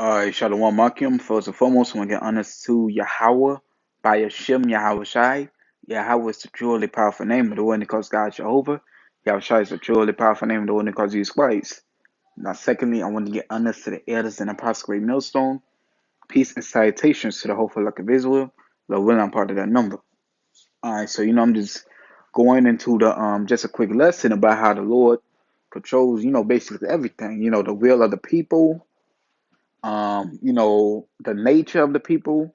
Shalom Makim. First and foremost, I want to get honest to Yahweh by Hashem Yahweh Shai. Yahweh is the truly powerful name of the one that calls God Jehovah. Yahweh Shai is the truly powerful name of the one that calls Jesus Christ. Now, secondly, I want to get honest to the elders and apostles Great Millstone. Peace and salutations to the whole flock of Israel. The will I'm part of that number. Alright, so I'm just going into the just a quick lesson about how the Lord controls, basically everything. The will of the people, the nature of the people,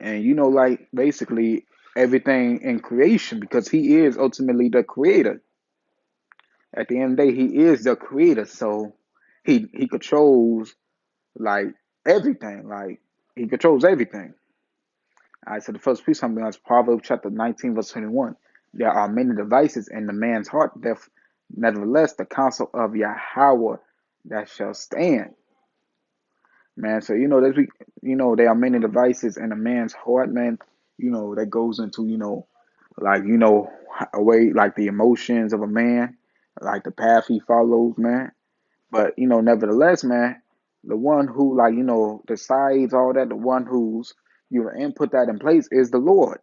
and like basically everything in creation, because he is ultimately the creator. At the end of the day, he is the creator, so he controls like everything. Like he controls everything. All right, so the first piece I'm going to is Proverbs chapter 19, verse 21. There are many devices in the man's heart, nevertheless, the counsel of Yahweh that shall stand. Man, so there's there are many devices in a man's heart, man. That goes into like a way like the emotions of a man, like the path he follows, man. But nevertheless, man, the one who like decides all that, the one who's and put that in place is the Lord.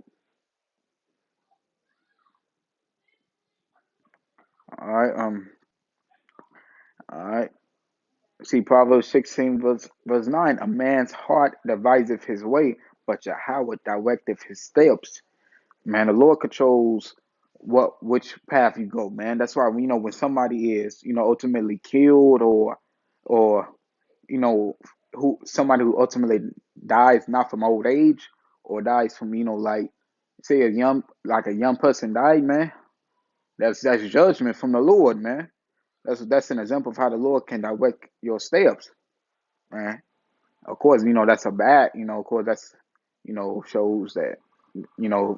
All right, all right. See Proverbs 16 verse 9. A man's heart deviseth his way, but Yahweh directeth his steps. Man, the Lord controls which path you go, man. That's why when somebody is, ultimately killed or who somebody who ultimately dies not from old age or dies from, like say a young person died, man. That's judgment from the Lord, man. That's an example of how the Lord can direct your steps, man. Of course, that's a bad, of course that's shows that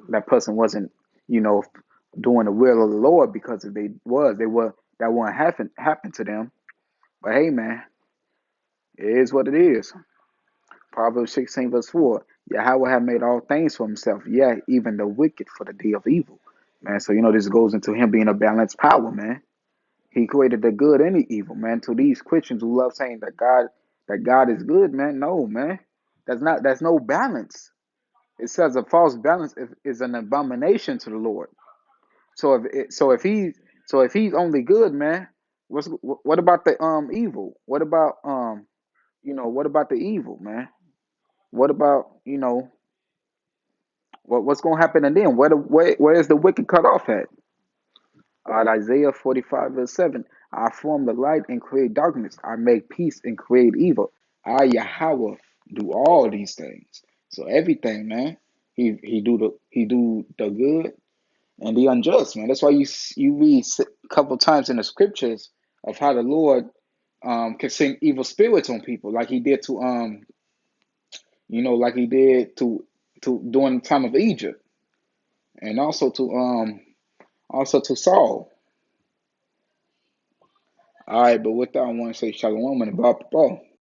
that person wasn't you know doing the will of the Lord, because if they were that wouldn't happen to them. But hey, man, it is what it is. Proverbs 16 verse 4. Yahweh have made all things for himself, yeah, even the wicked for the day of evil. Man, so this goes into him being a balanced power, man. He created the good and the evil, man. To these Christians who love saying that God is good, man, no, man. That's no balance. It says a false balance is an abomination to the Lord. So if he's only good, man, what about the evil? What about what about the evil, man? What about what's gonna happen, and then where is the wicked cut off at? Isaiah 45 verse 7. I form the light and create darkness. I make peace and create evil. I Yahweh do all these things. So everything, man. He do the good and the unjust, man. That's why you read a couple times in the scriptures of how the Lord can send evil spirits on people, like he did to like he did to during the time of Egypt, and also to Saul. All right, but with that, I want to say shalom and blah blah.